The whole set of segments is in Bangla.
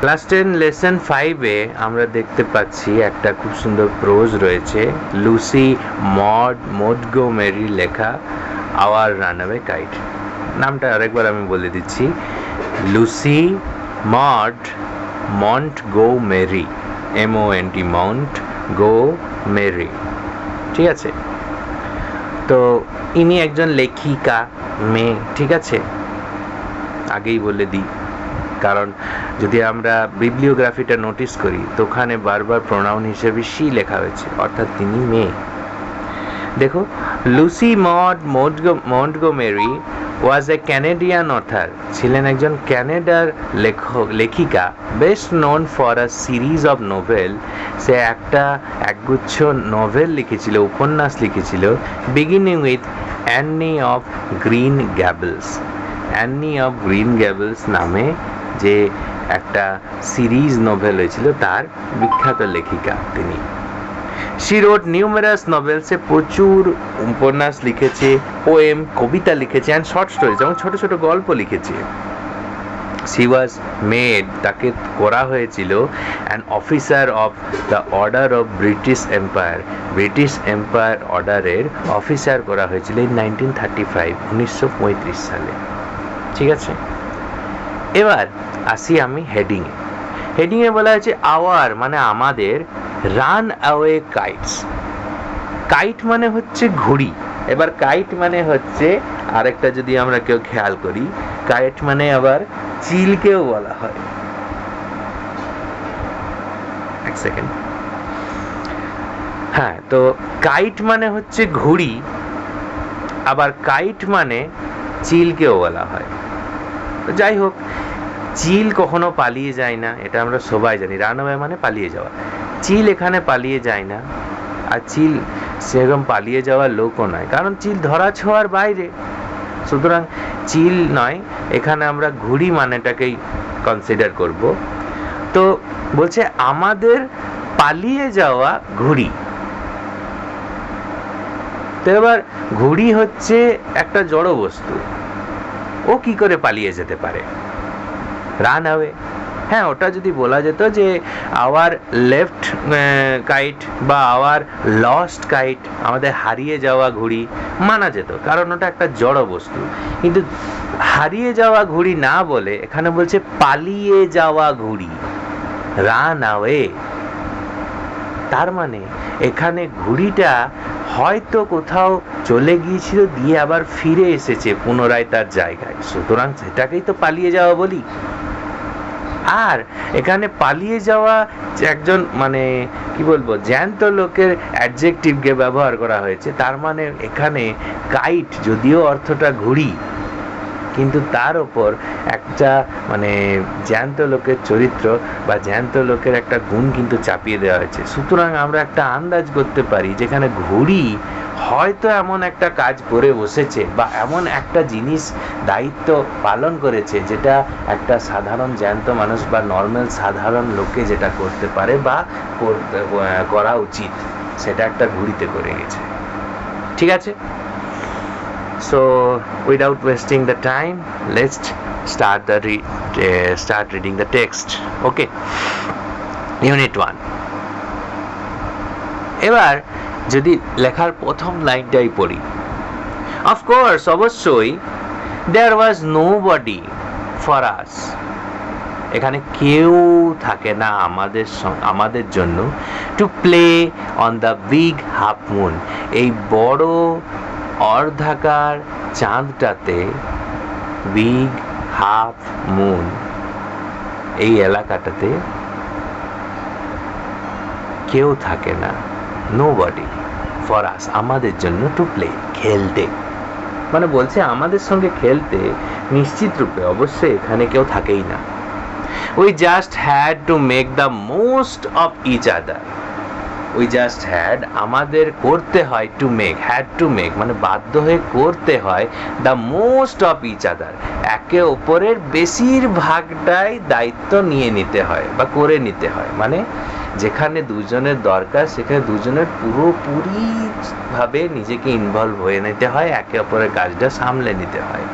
ক্লাস 10 লেসন 5-এ আমরা দেখতে পাচ্ছি একটা খুব সুন্দর প্রোজ রয়েছে, লুসি মন্টগোমেরি লেখা আওয়ার রানঅ্যাওয়ে কাইট। নামটা আরেকবার আমি বলে দিচ্ছি, লুসি মন্টগোমেরি, MONT মন্টগোমেরি। ঠিক আছে, তো ইনি একজন লেখিকা মেয়ে, ঠিক আছে, আগেই বলে দিই, কারণ যদি আমরা বিবলিওগ্রাফিটা নোটিস করি তো ওখানে বারবার প্রোনাউন হিসেবে শি লেখা হয়েছে, অর্থাৎ তিনি মেয়ে। দেখো, Lucy Montgomery was a Canadian author, ছিলেন একজন ক্যানাডার লেখিকা, best known for a series of novel. সে একগুচ্ছ নোভেল লিখেছিল, উপন্যাস লিখেছিল, beginning with Anne of Green Gables. Anne of Green Gables নামে যে একটা সিরিজ নোভেল হয়েছিল, তার বিখ্যাত লেখিকা তিনি। She wrote numerous novels, সে প্রচুর উপন্যাস লিখেছে, পোয়েম, কবিতা লিখেছে, অ্যান্ড শর্ট স্টোরিজ, এবং ছোট ছোট গল্প লিখেছে। She was made, তাকে করা হয়েছিল an officer of the order of British Empire, British empire অর্ডারের অফিসার করা হয়েছিল in 1935 সালে। ঠিক আছে, এবার আসি আমি হেডিংয়ে বলা হয়েছে আওয়ার মানে আমাদের, রান অ্যাওয়ে কাইটস। কাইট মানে হচ্ছে ঘুড়ি, এবার কাইট মানে হচ্ছে আরেকটা, যদি আমরা কেউ খেয়াল করি, কাইট মানে আবার চিলকেও বলা হয়। এক সেকেন্ড, হ্যাঁ, তো কাইট মানে হচ্ছে ঘুড়ি, আবার কাইট মানে চিলকেও বলা হয়। যাই হোক, চিল কখনো পালিয়ে যায় না, এটা আমরা সবাই জানি, রানওয়ে মানে পালিয়ে যাওয়া। চিল এখানে পালিয়ে যায় না, আর চিল সেরকম পালিয়ে যাওয়ার লোকও নয়, কারণ চিল ধরা ছোঁয়ার বাইরে, সুতরাং চিল নয়, এখানে আমরা ঘুড়ি মানেটাকেই কনসিডার করব। তো বলছে আমাদের পালিয়ে যাওয়া ঘুড়ি। তো এবার ঘুড়ি হচ্ছে একটা জড় বস্তু, ও কি করে পালিয়ে যেতে পারে? রান অ্যাওয়ে, হ্যাঁ, ওটা যদি বলা যেত যে আওয়ার লেফট কাইট বা আওয়ার লস্ট কাইট, আমাদের হারিয়ে যাওয়া ঘুড়ি, মানা যেত, কারণ ওটা একটা জড় বস্তু। কিন্তু হারিয়ে যাওয়া ঘুড়ি না বলে এখানে বলছে পালিয়ে যাওয়া ঘুড়ি, রান অ্যাওয়ে। তার মানে এখানে ঘুড়িটা হয়তো কোথাও চলে গিয়েছিল, দিয়ে আবার ফিরে এসেছে পুনরায় তার জায়গায়, সুতরাং সেটাকেই তো পালিয়ে যাওয়া বলি। আর এখানে পালিয়ে যাওয়া একজন মানে কি বলবো, জ্যান্ত লোকের অ্যাডজেক্টিভকে ব্যবহার করা হয়েছে, তার মানে এখানে কাইট যদিও অর্থটা ঘুড়ি, কিন্তু তার ওপর একটা মানে জ্যান্ত লোকের চরিত্র বা জ্যান্ত লোকের একটা গুণ কিন্তু চাপিয়ে দেওয়া হয়েছে। সুতরাং আমরা একটা আন্দাজ করতে পারি যেখানে ঘুড়ি হয়তো এমন একটা কাজ করে বসেছে বা এমন একটা জিনিস দায়িত্ব পালন করেছে যেটা একটা সাধারণ জ্যান্ত মানুষ বা নর্মাল সাধারণ লোকে যেটা করতে পারে বা করা উচিত, সেটা একটা ঘুড়িতে করে গেছে। ঠিক আছে, so without wasting the time, let's start reading the text. Okay, unit 1. এবার যদি লেখার প্রথম লাইনটাই পড়ি, of course, অবশ্যই, there was nobody for us, এখানে কেউ থাকে না আমাদের জন্য, to play on the big half moon, এই বড় অর্ধাকার চাঁদটাতে, বিগ হাফ মুন, এই এলাকাটাতে কেউ থাকে না, নোবডি ফর আস, আমাদের জন্য, টু প্লে, খেলতে, মানে বলছে আমাদের সঙ্গে খেলতে নিশ্চিত রূপে অবশ্যই এখানে কেউ থাকেই না। We just had to make the most of each other, we just had, আমাদের করতে হয়, to make, had to make মানে বাধ্য হয়ে করতে হয়, the most of each other, একে অপরের বেশিরভাগটাই দায়িত্ব নিয়ে নিতে হয় বা করে নিতে হয়, মানে যেখানে দুজনের দরকার সেখানে দুজনের পুরোপুরি ভাবে নিজেকে ইনভলভ হয়ে নিতে হয়, একে অপরের কাজটা সামলে নিতে হয়।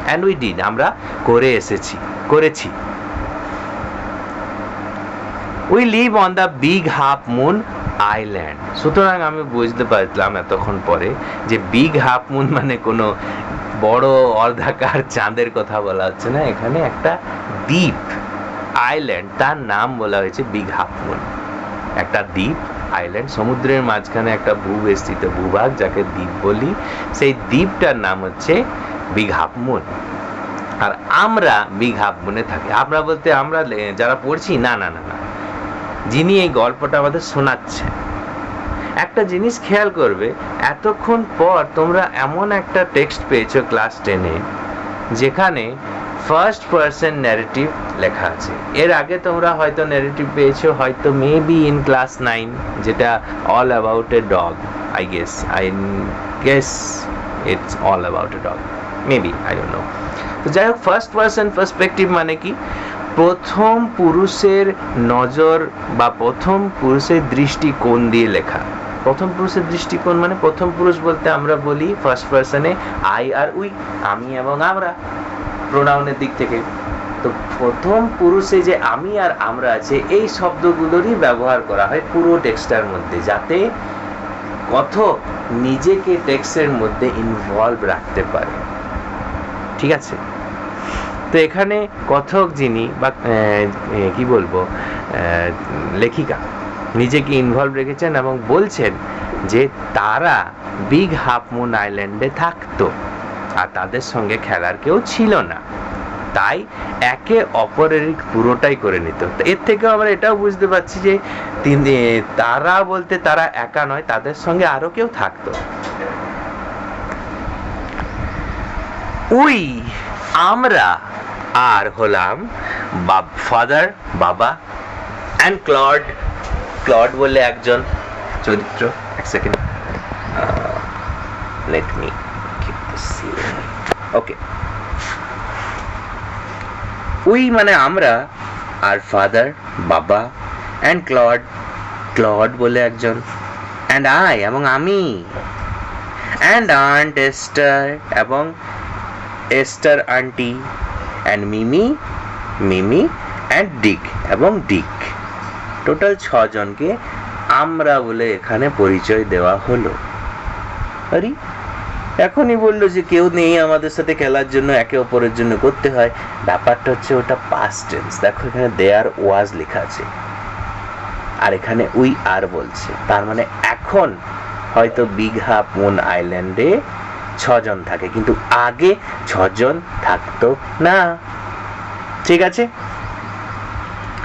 অ্যান্ড উই ডিড, আমরা করেছি। We live on the big Half moon island. সুতরাং আমি বুঝতে পারলাম এতক্ষণ পরে যে বিগ হাফ মুন মানে কোনো বড় অর্ধাকার চাঁদের কথা বলা হচ্ছে না, এখানে একটা দ্বীপ আইল্যান্ড, তার নাম বলা হয়েছে বিগ হাফ মুন। একটা দ্বীপ আইল্যান্ড, সমুদ্রের মাঝখানে একটা ভূবেষ্টিত ভূভাগ যাকে দ্বীপ বলি, সেই দ্বীপটার নাম হচ্ছে বিগ হাফ মুন। আর আমরা বিগ হাফ মুনে থাকি। আমরা বলতে আমরা যারা পড়ছি, না না না না, যিনি এই গল্পটা আমাদের শোনাচ্ছেন। একটা জিনিস খেয়াল করবে, এতক্ষণ পর তোমরা এমন একটা টেক্সট পেয়েছো ক্লাস 10-এ যেখানে ফার্স্ট পারসন ন্যারেটিভ লেখা আছে। এর আগে তোমরা হয়তো ন্যারেটিভ পেয়েছো, হয়তো মেবি ইন ক্লাস 9, যেটা all about a dog. I guess it's all about a dog, maybe, I don't know. তো যাই হোক, ফার্স্ট পারসন পার্সপেক্টিভ মানে কি? প্রথম পুরুষের নজর বা প্রথম পুরুষের দৃষ্টিকোণ দিয়ে লেখা। প্রথম পুরুষের দৃষ্টিকোণ মানে প্রথম পুরুষ বলতে আমরা বলি ফার্স্ট পারসনে আই আর উই, আমি এবং আমরা, প্রোনাউনের দিক থেকে। তো প্রথম পুরুষে যে আমি আর আমরা আছে, এই শব্দগুলোরই ব্যবহার করা হয় পুরো টেক্সটার মধ্যে, যাতে কথক নিজেকে টেক্সটের মধ্যে ইনভলভ রাখতে পারে। ঠিক আছে? তো এখানে কথক যিনি বা কি বলবো, লেখিকা নিজেকে ইনভলভ রেখেছেন এবং বলছেন যে তারা বিগ হাফ মুন আইল্যান্ডে থাকতো আর তাদের সঙ্গে খেলার কেউ ছিল না, তাই একে অপরের পুরোটাই করে নিত। এর থেকেও আমরা এটাও বুঝতে পারছি যে তারা বলতে তারা একা নয়, তাদের সঙ্গে আরো কেউ থাকতো। উই আমরা আর হলাম ফাদার বাবা অ্যান্ড ক্লড। ক্লড বলে একজন চরিত্র। এক second, let me keep this ceiling. Okay, we মানে আমরা আর ফাদার বাবা অ্যান্ড ক্লড, ক্লড বলে একজন, অ্যান্ড আই এবং আমি, অ্যান্ড আন্ট এস্টার এবং Esther aunty, and Mimi Mimi, and Dick এবং ডিক। টোটাল 6 জনকে আমরা বলে এখানে পরিচয় দেওয়া হলো। আরে এখনই বললো যে কেউ নেই আমাদের সাথে খেলার জন্য, একে অপরের জন্য করতে হয়। ব্যাপারটা হচ্ছে ওটা পাস্ট টেন্স। দেখো এখানে দেয়ার ওয়াজ লেখা আছে আর এখানে উই আর বলছে, তার মানে এখন হয়তো বিগ হাফ মুন আইল্যান্ডে 6 জন থাকে, কিন্তু আগে 6 জন থাকতো না। ঠিক আছে?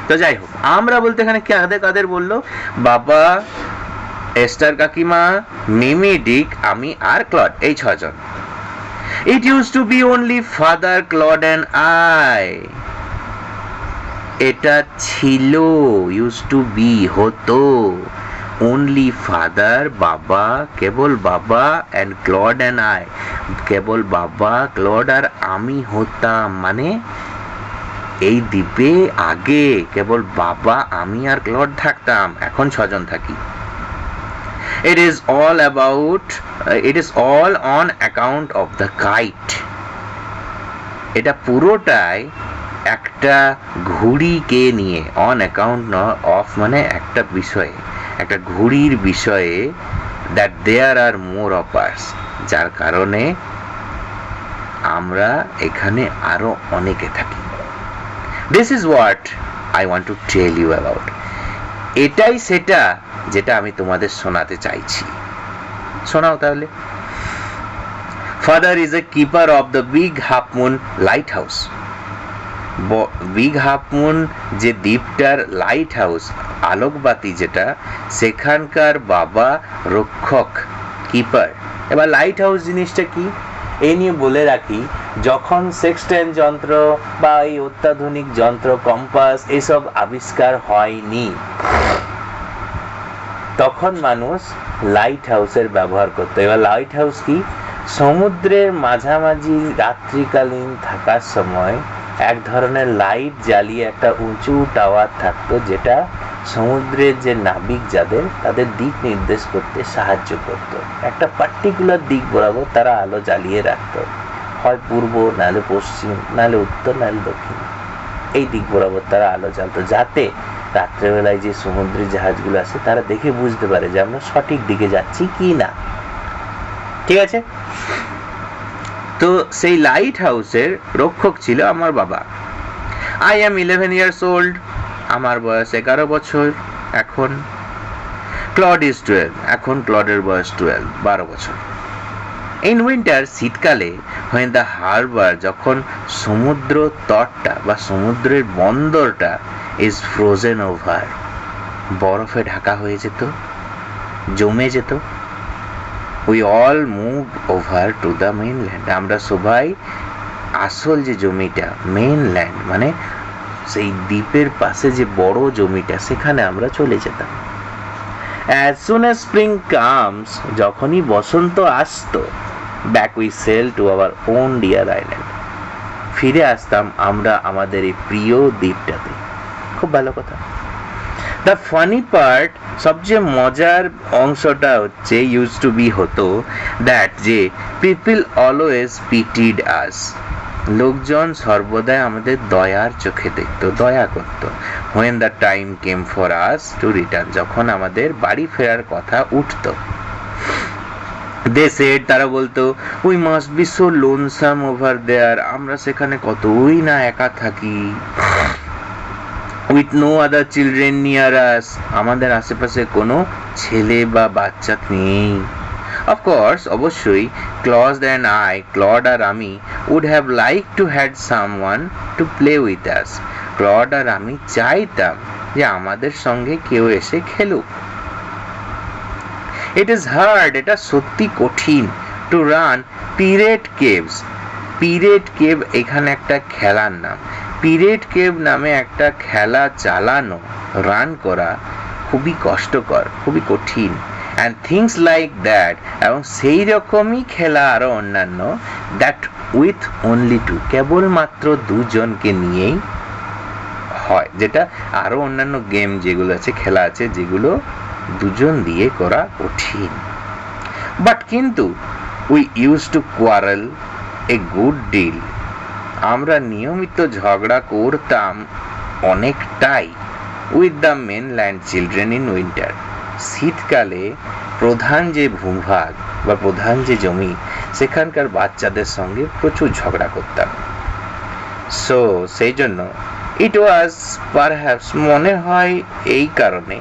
তো যাই হোক, আমরা বলতে এখানে কাদের কাদের বললো? বাবা, এস্টার কাকিমা, মিমি, ডিক, আমি আর ক্লড, এই 6 জন। It used to be only father, Claude and I. এটা ছিল, used to be হতো, only father বাবা, কেবল বাবা, and Claude and I, কেবল বাবা, ক্লড আর আমি হতাম। মানে এই দ্বীপে আগে কেবল বাবা, আমি আর ক্লড থাকতাম, এখন 6 জন থাকি। It is all on account of the kite. এটা পুরোটাই একটা ঘুড়িকে নিয়ে, on account of মানে একটা বিষয়ে, একটা ঘুড়ির বিষয়ে, that there are more of us, যার কারণে আমরা এখানে আরো অনেকে থাকি। This is what I want to tell you about. এটাই সেটা যেটা আমি তোমাদের শোনাতে চাইছি। শোনাও তাহলে। Father is a keeper of the Big Half Moon lighthouse. Big Half moon যে দ্বীপটার লাইট হাউস, আলোকবাতি যেটা, সেখানকার বাবা রক্ষক, কিপার। এবার লাইট হাউস জিনিসটা কি এই নিয়ে বলে রাখি, যখন সেক্সটাইল যন্ত্র বা এই অত্যাধুনিক যন্ত্র, কম্পাস, এসব আবিষ্কার হয়নি, তখন মানুষ লাইট হাউসের ব্যবহার করতো। এবার লাইট হাউস কি? সমুদ্রের মাঝামাঝি রাত্রিকালীন থাকার সময় এক ধরনের লাইট জ্বালিয়ে একটা উঁচু টাওয়ার থাকতো, যেটা সমুদ্রের যে নাবিক যাদের, তাদের দিক নির্দেশ করতে সাহায্য করত। একটা পার্টিকুলার দিক বরাবর তারা আলো জ্বালিয়ে রাখতো, হয় পূর্ব, নাহলে পশ্চিম, নাহলে উত্তর, নাহলে দক্ষিণ। এই দিক বরাবর তারা আলো জ্বালতো, যাতে রাত্রেবেলায় যে সমুদ্রের জাহাজগুলো আছে তারা দেখে বুঝতে পারে যে আমরা সঠিক দিকে যাচ্ছি কি না। ঠিক আছে, তো সেই লাইট হাউসের রক্ষক ছিল আমার বাবা। আই অ্যাম 11 years old, আমার বয়স 11 বছর এখন। ক্লড ইজ 12, এখন ক্লডের বয়স 12 বছর। ইন উইন্টার, শীতকালে, when the harbor, যখন সমুদ্র তটটা বা সমুদ্রের বন্দরটা is frozen over, বরফে ঢাকা হয়ে যেত, জমে যেত, we all moved over to the mainland, আমরা সবাই আসল যে জমিটা মেইনল্যান্ড মানে সেই দ্বীপের পাশে যে বড় জমিটা সেখানে আমরা চলে যেতাম। As soon as spring comes, যখনই বসন্ত আসতো, back we sail to our own dear island, ফিরে আসতাম আমরা আমাদের এই প্রিয় দ্বীপটাতে। খুব ভালো কথা। The funny part, সবচেয়ে মজার অংশটা হচ্ছে used to be হতো that যে people always pitied us, লোকজন সর্বদাই আমাদের দয়ার চোখে দেখতো, দয়া করতো। when the time came for us to return, যখন আমাদের বাড়ি ফেরার কথা উঠতো, they said, তারা বলতো, we must be so lonesome over there, আমরা সেখানে কতই না একা থাকি, with no other children near us, আমাদের আশেপাশে কোনো ছেলে বা বাচ্চা নেই। Of course, অবশ্যই, ক্লড আর আমি would have liked to had someone to play with us, Claude আর আমি চাইতাম যে আমাদের সঙ্গে কেউ এসে খেলুক। It is hard, এটা সত্যি কঠিন, to run pirate caves, pirate cave এখানে একটা খেলার নাম, পিরেট কেভ নামে একটা খেলা চালানো, রান করা খুবই কষ্টকর, খুবই কঠিন। and things like that, এবং সেই রকমই খেলা আরো অন্যান্য, that with only two, কেবলমাত্র দুজনকে নিয়েই হয়, যেটা আরো অন্যান্য গেম যেগুলো আছে, খেলা আছে যেগুলো দুজন দিয়ে করা কঠিন। বাট কিন্তু we used to quarrel a good deal, আমরা নিয়মিত ঝগড়া করতাম অনেকটাই with the mainland children in winter, শীতকালে প্রধান যে ভূভাগ বা প্রধান যে জমি সেখানকার বাচ্চাদের সঙ্গে প্রচুর ঝগড়া করতাম। সো সেই জন্য it was perhaps, মনে হয় এই কারণে,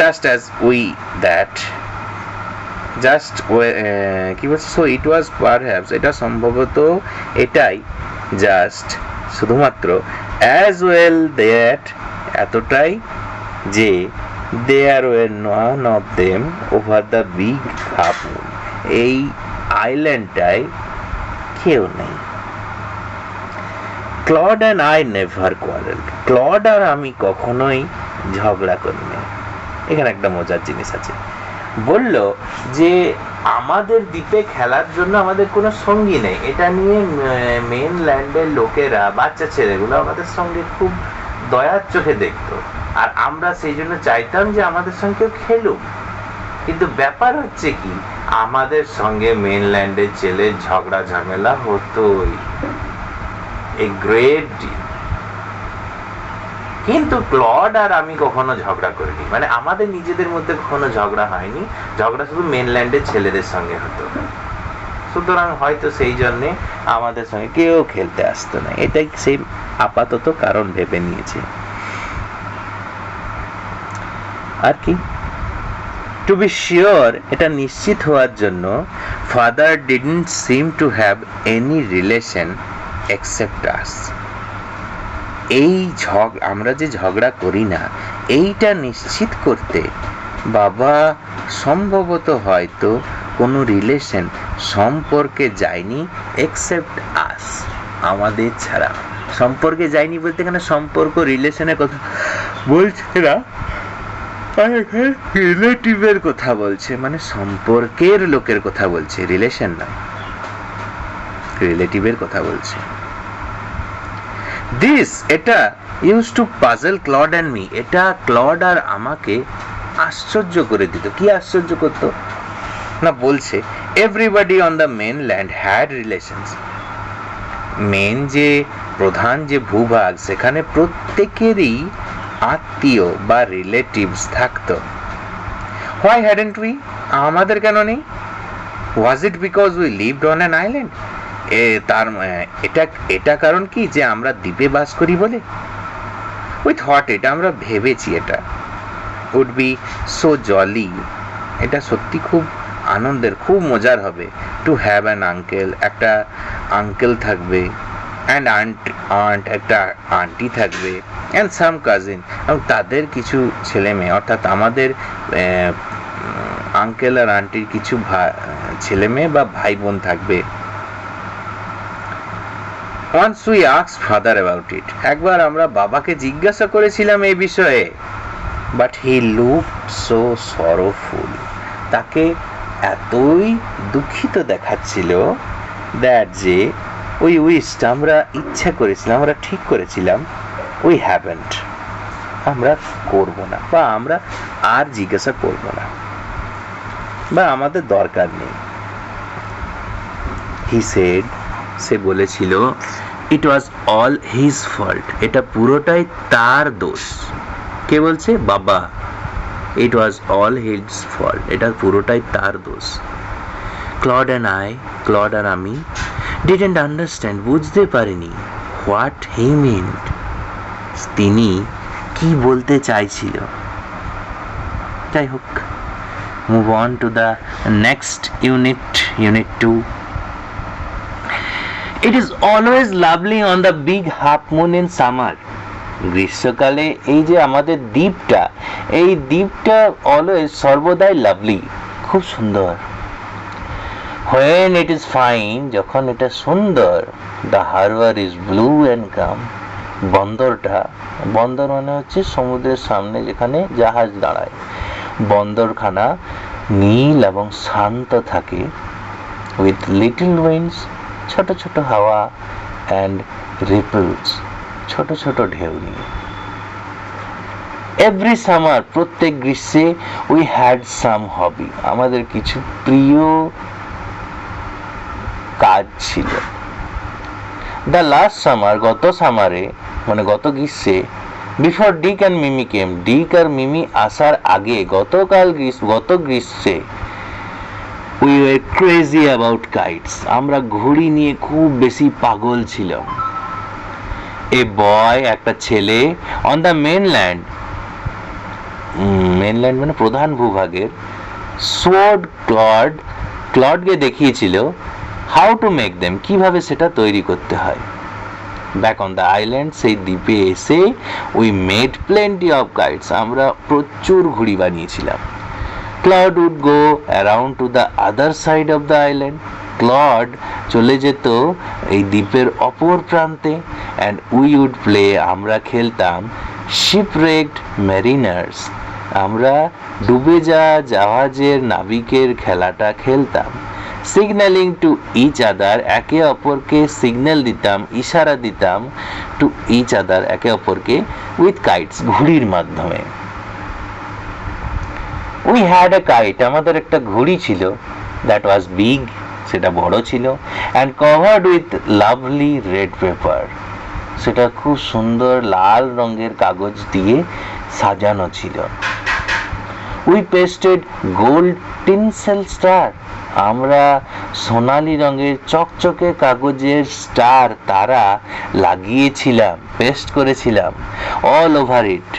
just as we that, just কি বলছে, so it was perhaps, এটা সম্ভবত এটাই, just শুধুমাত্র, as well that, এতটাই যে there were none of them over the big half moon, এই আইল্যান্ডটায় কেউ নেই। Claude and I never quarreled, Claude আর আমি কখনোই ঝগড়া করিনি। এখানে একটা মজার জিনিস আছে, বলল যে আমাদের দ্বীপে খেলার জন্য আমাদের কোনো সঙ্গী নেই, এটা নিয়ে মেইনল্যান্ডের লোকেরা, বাচ্চা ছেলেগুলো আমাদের সঙ্গে খুব দয়ার চোখে দেখতো, আর আমরা সেই জন্য চাইতাম যে আমাদের সঙ্গে কেউ খেলুক। কিন্তু ব্যাপার হচ্ছে কি, আমাদের সঙ্গে মেইনল্যান্ডের ছেলে ঝগড়া ঝামেলা হতোই, এ গ্রেট ডিল। কিন্তু ক্লড আর আমি কখনো ঝগড়া করিনি, মানে আমাদের নিজেদের মধ্যে কখনো ঝগড়া হয়নি, ঝগড়া শুধু মেইনল্যান্ডের ছেলেদের সঙ্গে হতো। সুতরাং হয়তো সেই জন্যে আমাদের সঙ্গে কেউ খেলতে আসতো না, এটাই সেই আপাতত কারণ ভেবে নিয়েছে। আর কি, টু বি শিওর, এটা নিশ্চিত হওয়ার জন্য, father didn't seem to have any relation except us, এই আমরা যে ঝগড়া করি না এইটা নিশ্চিত করতে বাবা সম্ভবত হয়তো কোনো রিলেশন, সম্পর্কে যায়নি, এক্সেপ্ট আস, আমাদের ছাড়া। সম্পর্কে যায়নি বলতে এখানে সম্পর্ক, রিলেশনের কথা বলছে না, রিলেটিভের কথা বলছে, মানে সম্পর্কের লোকের কথা বলছে, রিলেশন না, রিলেটিভের কথা বলছে। দিস, এটা used to puzzle Claude and me, এটা ক্লড আর আমাকে আশ্চর্য করে দিত। কি আশ্চর্য করতো না, বলছে everybody on the mainland had relations, main যে প্রধান যে ভূভাগ সেখানে প্রত্যেকেরই আত্মীয় বা রিলেটিভস থাকতো। Why hadn't we? আমাদের কেন নেই? Was it because we lived on an island? এটা কারণ কি যে আমরা দ্বীপে বাস করি বলে? উই থট, এটা আমরা ভেবেছি এটা উড বি সো জলি, এটা সত্যি খুব আনন্দের, খুব মজার হবে। টু হ্যাভ অ্যান আঙ্কেল, একটা আঙ্কেল থাকবে, অ্যান্ড আন্ট, একটা আন্টি থাকবে, অ্যান্ড সাম কাজিন, এবং তাদের কিছু ছেলে মেয়ে, অর্থাৎ আমাদের আঙ্কেল আর আন্টির কিছু ছেলে মেয়ে বা ভাই বোন থাকবে। Once we asked father about it, একবার আমরা বাবাকে জিজ্ঞাসা করেছিলাম এই বিষয়ে, but he looked so sorrowful, তাকে এতই দুঃখিত দেখাচ্ছিল that যে we wished, আমরা ইচ্ছা করেছিলাম, আমরা ঠিক করেছিলাম, we haven't, আমরা করব না, বা আমরা আর জিজ্ঞাসা করব না, বা আমাদের দরকার নেই। He said, সে বলেছিল, ইট ওয়াজ অল হিজ ফল্ট, এটা পুরোটাই তার দোষ। কে বলছে? বাবা। ইট ওয়াজ অল হিজ ফল্ট, এটা পুরোটাই তার দোষ। ক্লড আর আমি ডিডন্ট আন্ডারস্ট্যান্ড, বুঝতে পারিনি, হোয়াট হি মিন্ট, তিনি কি বলতে চাইছিল। যাই হোক, move on to the next unit 2. It is always lovely on the big half moon in summer. গ্রীষ্মকালে এই যে আমাদের দ্বীপটা, এই দ্বীপটা অলওয়েজ, সর্বদাই লাভলি, খুব সুন্দর। When it is fine, যখন এটা সুন্দর, the harbor is blue and calm. বন্দর মানে হচ্ছে সমুদ্রের সামনে যেখানে জাহাজ দাঁড়ায়, বন্দরখানা নীল এবং শান্ত থাকে, with little winds, ছোট ছোট হাওয়া, and ripples, ছোট ছোট ঢেউ নিয়ে। এভরি সামার, প্রত্যেক গ্রীষ্মে, উই হ্যাড সাম হবি, আমাদের কিছু প্রিয় কাজ ছিল। দ্য লাস্ট সামার, গত সামারে, মানে গত গ্রীষ্মে, বিফোর ডিক অ্যান্ড মিমি কেম, ডিক আর মিমি আসার আগে, গত গ্রীষ্মে, we were crazy about kites, আমরা ঘুড়ি নিয়ে খুব বেশি পাগল ছিলাম। এ বয়, একটা ছেলে, অন দ্য মেনল্যান্ড মানে প্রধান ভূভাগের, শোড ক্লডকে দেখিয়েছিল হাউ টু মেক দেম, কিভাবে সেটা তৈরি করতে হয়। ব্যাক অন দ্য আইল্যান্ড, সেই দ্বীপে এসে, we made plenty of kites, আমরা প্রচুর ঘুড়ি বানিয়েছিলাম। Claude would go around to the other side of the island. Claude চলে যেত এই দ্বীপের অপর প্রান্তে, and we would play, আমরা খেলতাম, shipwrecked mariners, আমরা ডুবে যাওয়া জাহাজের নাবিকের খেলাটা খেলতাম। signaling to each other, একে অপরকে সিগন্যাল দিতাম, ইশারা দিতাম, to each other, একে অপরকে, with kites, ঘুড়ির মাধ্যমে। We had a kite, আমাদের একটা ঘুড়ি ছিল, that was big, সেটা বড় ছিল, and covered with lovely red paper, সেটা খুব সুন্দর লাল রঙের কাগজ দিয়ে সাজানো ছিল। We pasted gold tinsel star, আমরা সোনালী রঙের চকচকে কাগজের স্টার, তারা লাগিয়েছিলাম, পেস্ট করেছিলাম, all over it,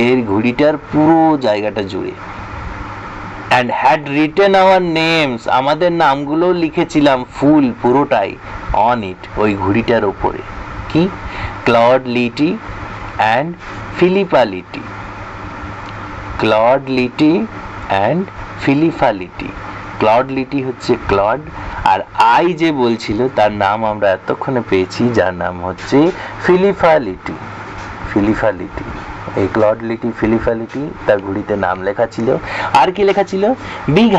এর ঘুড়িটার পুরো জায়গাটা জুড়ে। and had written our names, আমাদের নামগুলো লিখেছিলাম ফুল পুরোটাই, on it, ওই ঘুড়িটার উপরে। কি? Claude Litty and Philippa Litty, Claude Litty and Philippa Litty. Claude Litty হচ্ছে ক্লড, আর আই যে বলছিল তার নাম আমরা এতক্ষণে পেয়েছি, যার নাম হচ্ছে ফিলিপা লিটি। এই ক্লড লিটি, ফিলিপা লিটি, তার ঘুড়িতে নাম লেখা ছিল। আর কি লেখা ছিল? Big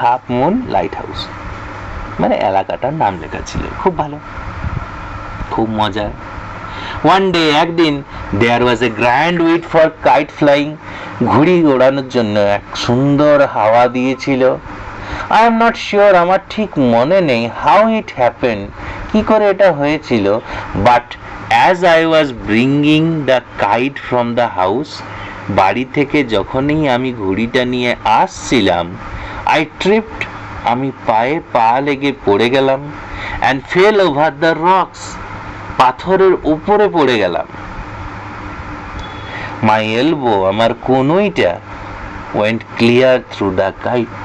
Half moon light house, মানে এলাকাটার নাম লেখা ছিল। খুব ভালো, খুব মজার। ওয়ান ডে, একদিন, there was a grand wind for kite flying, ঘুড়ি ওড়ানোর জন্য এক সুন্দর হাওয়া দিয়েছিল। আই এম নট শিওর, আমার ঠিক মনে নেই, হাউ ইট হ্যাপেন, কি করে এটা হয়েছিল, but as I was bringing the kite from the house, বাড়ি থেকে যখনই আমি ঘুড়িটা নিয়ে আসছিলাম, আই ট্রিপড, আমি পায়ে পা লেগে পড়ে গেলাম, and fell over the rocks, পাথরের উপরে পড়ে গেলাম। মাই এলবো, আমার কনুইটা, went clear through the kite,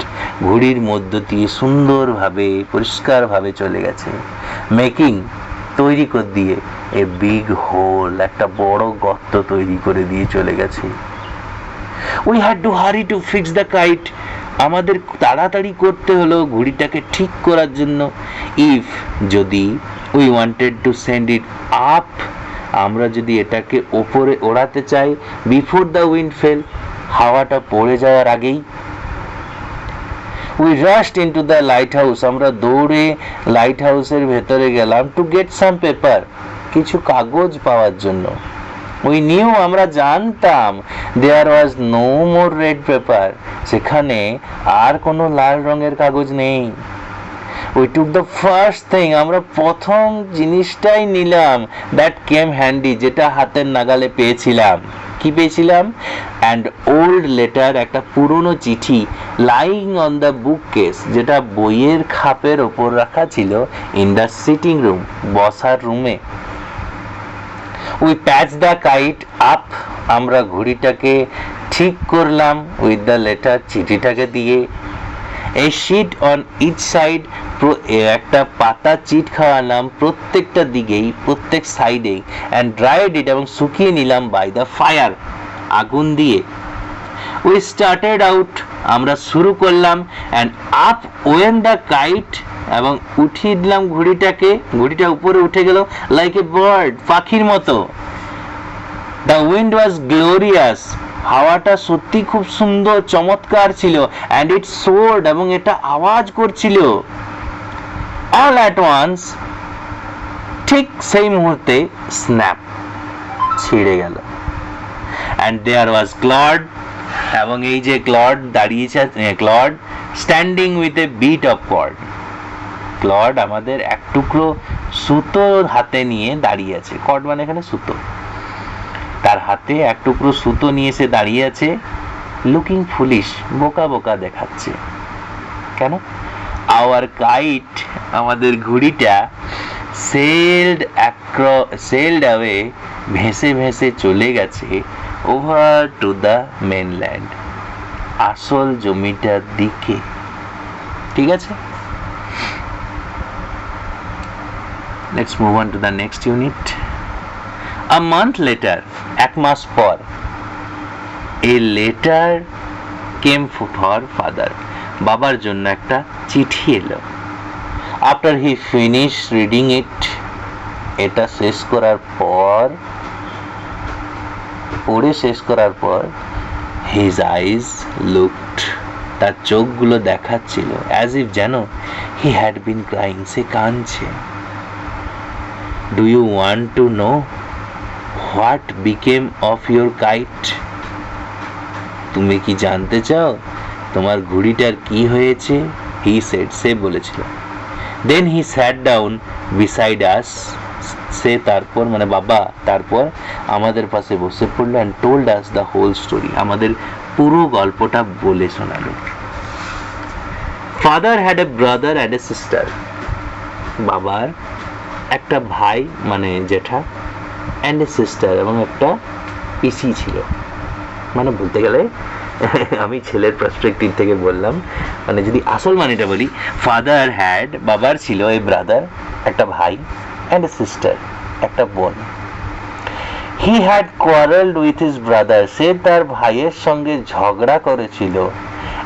ঘুড়ির মধ্য দিয়ে সুন্দরভাবে পরিষ্কারভাবে চলে গেছে, মেকিং, তৈরি করে দিয়ে এ বিগ হোল, একটা বড় গর্ত তৈরি করে দিয়ে চলে গেছে। We had to hurry to fix the kite, আমাদের তাড়াতাড়ি করতে হলো ঘুড়িটাকে ঠিক করার জন্য। ইফ, যদি, we wanted to send it up, আমরা যদি এটাকে ওপরে ওড়াতে চাই, বিফোর দ্য উইন্ড ফেল, হাওয়াটা পড়ে যাওয়ার আগেই। We রাশড into the light house, আমরা দৌড়ে লাইট হাউসের ভেতরে গেলাম, টু গেট সাম পেপার, কিছু কাগজ পাওয়ার জন্য। উই নিউ, আমরা জানতাম, there was no more red paper, সেখানে আর কোনো লাল রঙের কাগজ নেই। We took the first thing, আমরা প্রথম জিনিসটাই নিলাম, দ্যাট কেম হ্যান্ডি, যেটা হাতের নাগালে পেয়েছিলাম। কি পেয়েছিলাম? অ্যান্ড ওল্ড লেটার, একটা পুরনো চিঠি, lying on the book case, যেটা বইয়ের খাপের ওপর রাখা ছিল, ইন দ্য সিটিং রুম, বসার রুমে। We patch the kite up, আমরা ঘুড়িটাকে ঠিক করলাম, উইথ দ্য লেটার, চিঠিটাকে দিয়ে। এই শিট অন ইচ সাইড, একটা পাতা চিট খাওয়ালাম প্রত্যেকটা দিকেই, প্রত্যেক সাইডেই, অ্যান্ড ড্রাইড ইট, এবং শুকিয়ে নিলাম, বাই দ্য ফায়ার, আগুন দিয়ে। উই স্টার্টেড আউট, আমরা শুরু করলাম, and up went the kite, এবং উঠিয়ে দিলাম ঘুড়িটাকে, ঘুড়িটা উপরে উঠে গেল, লাইক এ বার্ড, পাখির মতো। দ্য উইন্ড ওয়াজ গ্লোরিয়াস, হাওয়াটা সত্যি খুব সুন্দর, চমৎকার ছিল, অ্যান্ড ইট সোর্ড, এবং এটা আওয়াজ করছিল। অল অ্যাট ওয়ান্স, ঠিক সেই মুহূর্তে, স্ন্যাপ, ছিঁড়ে গেল। অ্যান্ড দেয়ার ওয়াজ ক্লড, এবং এই যে ক্লড দাঁড়িয়েছে, Claude standing with a bit of cord, Claude আমাদের এক টুকরো সুতো হাতে নিয়ে দাঁড়িয়ে আছে, কর্ড মানে এখানে সুতো, তার হাতে এক টুকরো সুতো নিয়ে এসে দাঁড়িয়ে আছে, লুকিং ফুলিশ, বোকা বোকা দেখাচ্ছে। কেন? আওয়ার কাইট, আমাদের ঘুড়িটা, সেলড অ্যাওয়ে, ভেসে ভেসে চলে গেছে, ওভার টু দ্য মেনল্যান্ড, আসল জমিটার দিকে। ঠিক আছে, let's move on to the next unit. A month later, এক মাস পর, a letter came for father, বাবার জন্য একটা চিঠি এলো। After he finished reading it, এটা শেষ করার পর, পড়ে শেষ করার পর, his eyes looked, তার চোখগুলো দেখাচ্ছিল, as if যেন he had been crying, সে কাঁদছে। Do you want to know what became of your kite? তুমি কি জানতে চাও তোমার ঘুড়িটার কি হয়েছে? He said, সে বলেছিল। Then he sat down beside us, সে তারপর মানে বাবা তারপর আমাদের পাশে বসে পড়লো, and told us the whole story, আমাদের পুরো গল্পটা বলে শোনালো। Father had a brother and a sister, বাবার একটা ভাই মানে জেঠা, and a sister, এবং একটা পিসি ছিল। মানে বলতে গেলে আমি ছেলের পার্সপেক্টিভ থেকে বললাম, মানে যদি আসল মানেটা বলি, ফাদার হ্যাড, বাবার ছিল, এ ব্রাদার, একটা ভাই, and a sister, একটা বোন। He had quarreled with his brother, সে তার ভাইয়ের সঙ্গে ঝগড়া করেছিল,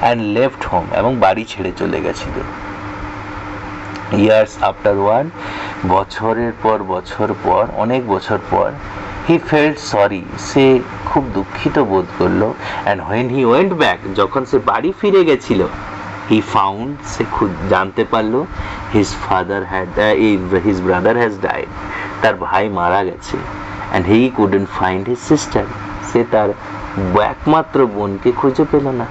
and left home, এবং বাড়ি ছেড়ে চলে গেছিল। Years afterward, বছরের পর বছর পর, অনেক বছর পর, he felt sorry, সে খুব দুঃখিত বোধ করলো, and when he went back, যখন সে বাড়ি ফিরে গেছিল, he found, সে খুব জানতে পারলো, his brother has died, তার ভাই মারা গেছে, and he couldn't find his sister, সে তার একমাত্র বোনকে খুঁজে পেল না।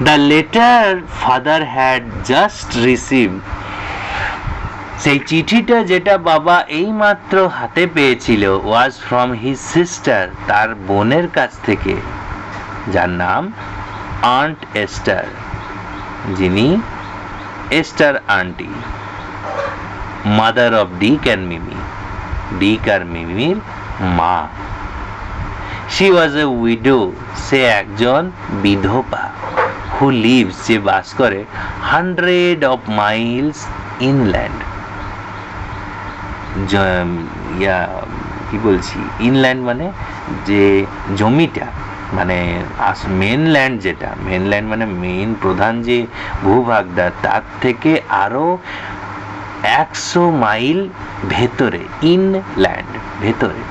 The letter father had just received, সেই চিঠিটা যেটা বাবা এইমাত্র হাতে পেয়েছিল, ওয়াজ ফ্রম হিজ সিস্টার, তার বোনের কাছ থেকে, যার নাম আন্ট এস্টার, যিনি Esther auntie, mother of Dick and Mimi, Dick আর মিমির মা। শি ওয়াজ এ উইডো, সে একজন বিধবা, হু লিভস, যে বাস করে 100 of miles ইনল্যান্ড, কি বলছি ইনল্যান্ড মানে যে জমিটা, মানে মেনল্যান্ড, যেটা মেনল্যান্ড মানে মেইন প্রধান যে ভূভাগটা, তার থেকে আরো 100 মাইল ভেতরে, ইনল্যান্ড, ভেতরে।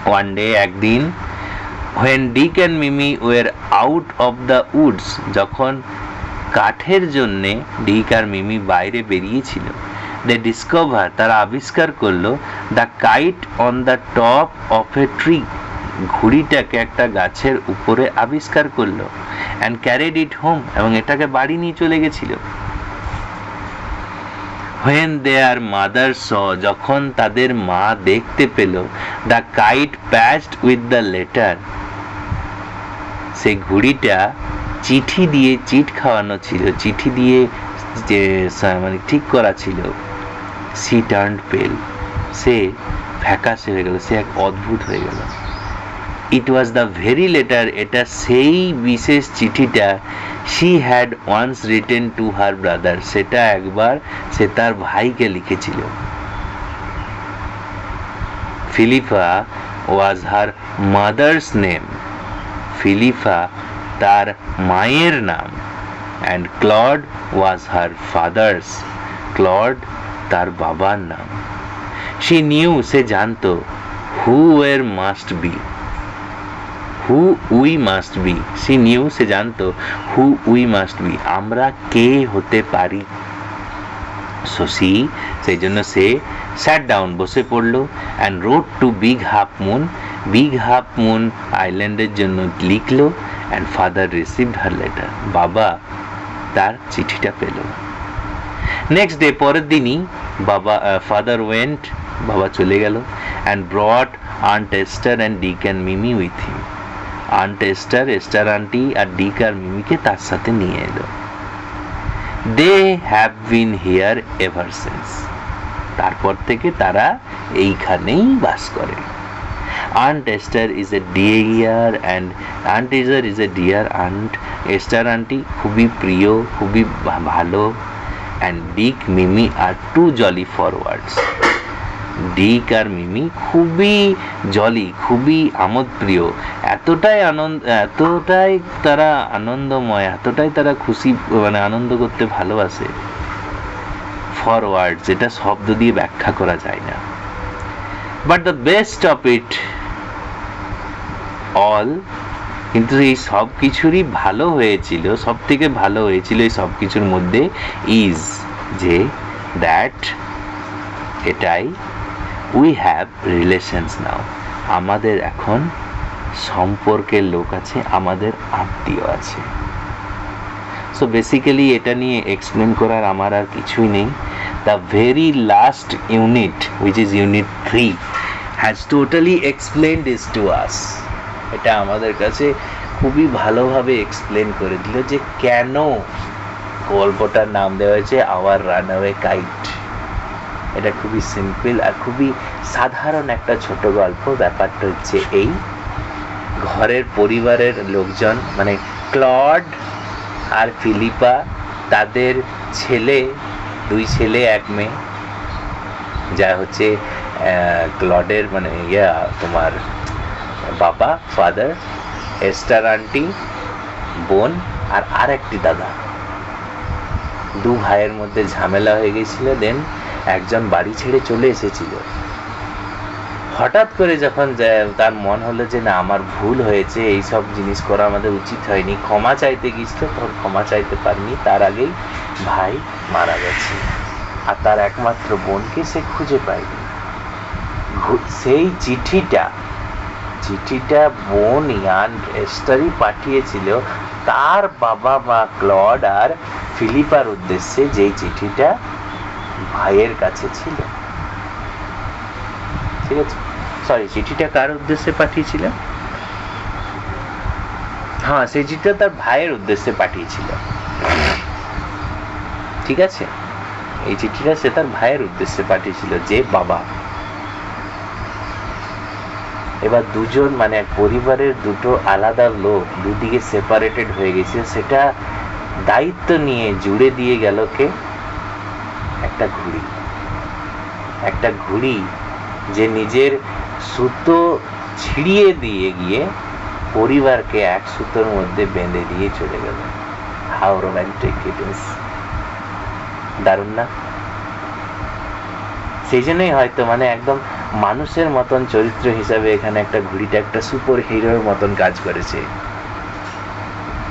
ওয়ান ডে, একদিন, when Dick and Mimi were out of the woods, যখন কাঠের জন্যে ডিক আর মিমি বাইরে বেরিয়েছিল, they discover, তারা আবিষ্কার করলো, the kite on the top of a tree, ঘুড়িটাকে একটা গাছের উপরে আবিষ্কার করলো, and carried it home, এবং এটাকে বাড়ি নিয়ে চলে গেছিল। when their mother saw, যখন তাদের মা দেখতে পেল, the kite patched with the letter, সেই ঘুড়িটা চিঠি দিয়ে চিট খাওয়ানো ছিল, চিঠি দিয়ে যে মানে ঠিক করা ছিল, she turned pale, সে ফ্যাকাশে হয়ে গেল, সে এক অদ্ভুত হয়ে গেল। it was the very letter, এটা সেই বিশেষ চিঠিটা, she had once written to her brother, সেটা একবার সে তার ভাইকে লিখেছিল। Philippa was her mother's name, Philippa তার মায়ের নাম, and Claude was her father's, Claude তার বাবার নাম। she knew, সে জানতো, who we must be, she knew, সে জানতো, who we must be, আমরা কে হতে পারি। so সেই জন্য সে sat down, বসে পড়লো, and wrote to Big Half Moon, Big Half Moon আইল্যান্ডের জন্য লিখলো, and father received her letter, বাবা তার চিঠিটা পেল। নেক্সট ডে, পরের দিনই বাবা, ফাদার ওয়েন্ট, বাবা চলে গেল, and brought Aunt Esther and Dick and Mimi with him, aunt Esther, Esther auntie আর ডিক আর মিমিকে তার সাথে নিয়ে এলো। They have been here ever since, তারপর থেকে তারা এইখানেই বাস করে। Aunt Esther is a dear and Aunt Esther is a dear aunt, Esther aunty খুবই প্রিয়, খুবই ভালো, and Dick, Mimi are two jolly forwards, ডিক আর মিমি খুবই জলি, খুবই আমোদপ্রিয়, এতটাই তারা আনন্দময়, এতটাই তারা খুশি, মানে আনন্দ করতে ভালোবাসে। ফরওয়ার্ড, যেটা শব্দ দিয়ে ব্যাখ্যা করা যায় না। But the best of it all, কিন্তু এই সব কিছুরই ভালো হয়েছিল, সব থেকে ভালো হয়েছিল এই সব কিছুর মধ্যে, ইজ, যে, দ্যাট, এটাই, উই হ্যাভ রিলেশনস নাও, আমাদের এখন সম্পর্কের লোক আছে, আমাদের আত্মীয় আছে। সো বেসিক্যালি এটা নিয়ে এক্সপ্লেন করার আমার আর কিছুই নেই। The very last unit, which is unit 3, has totally explained this to us. এটা আমাদের কাছে খুবই ভালোভাবে এক্সপ্লেন করে দিল যে কেন গল্পটার নাম দেওয়া হয়েছে আওয়ার রানঅ্যাওয়ে কাইট। এটা খুবই সিম্পল আর খুবই সাধারণ একটা ছোট গল্প। ব্যাপারটা হচ্ছে এই, ঘরের পরিবারের লোকজন, মানে ক্লড আর ফিলিপা, তাদের ছেলে, 2 ছেলে 1 মেয়ে, যা হচ্ছে ক্লডের মানে তোমার বাবা, ফাদার, এস্টার আন্টি, বোন আর আরেকটি দাদা। 2 ভাইয়ের মধ্যে ঝামেলা হয়ে গেছিল, দেন একজন বাড়ি ছেড়ে চলে এসেছিল। হঠাৎ করে যখন তার মন হলো যে না, আমার ভুল হয়েছে, এইসব জিনিস করা আমাদের উচিত হয়নি, ক্ষমা চাইতে গিয়েছিল, তখন ক্ষমা চাইতে পারেনি, তার আগেই ভাই মারা গেছে আর তার একমাত্র বোনকে সে খুঁজে পায়নি। সেই চিঠিটা বোন ইয়ান এস্টারই পাঠিয়েছিল তার বাবা মা ক্লড আর ফিলিপার উদ্দেশ্যে যেই চিঠিটা ভাইয়ের কাছে ছিল, ঠিক আছে, সরি চিঠিটা কার উদ্দেশ্যে পাঠিয়েছিল, হ্যাঁ সেই চিঠিটা তার ভাইয়ের উদ্দেশ্যে পাঠিয়েছিল, ঠিক আছে, এই চিঠিটা সে তার ভাইয়ের উদ্দেশ্যে পাঠিয়েছিল যে বাবা। এবার দুজন মানে এক পরিবারের দুটো আলাদা লোক দুদিকে সেপারেটেড হয়ে গেছে, সেটা দায়িত্ব নিয়ে জুড়ে দিয়ে গেল কে, একটা ঘুড়ি, একটা ঘুড়ি যে নিজের সুতো ছিড়িয়ে দিয়ে গিয়ে পরিবারকে এক সুতোর মধ্যে বেঁধে দিয়ে চলে গেল। হাউ রোম্যান্টিক ইট ইজ, দারুণ না? সেই জন্যই হয়তো মানে একদম মানুষের মতন চরিত্র হিসাবে এখানে একটা ঘুড়িটা একটা সুপার হিরোর মতন কাজ করেছে।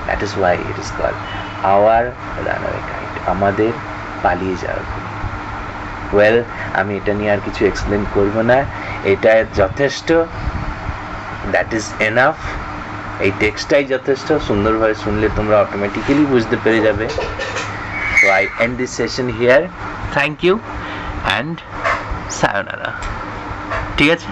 That is why it is called our runaway kite, আমাদের পালিয়ে যাওয়ার ঘুড়ি। ওয়েল, আমি এটা নিয়ে আর কিছু এক্সপ্লেন করব না, এটা যথেষ্ট, দ্যাট ইজ এনাফ। এই টেক্সটটাই যথেষ্ট, সুন্দরভাবে শুনলে তোমরা অটোমেটিক্যালি বুঝতে পেরে যাবে। So I end this session here, thank you and sayonara, ঠিক আছে।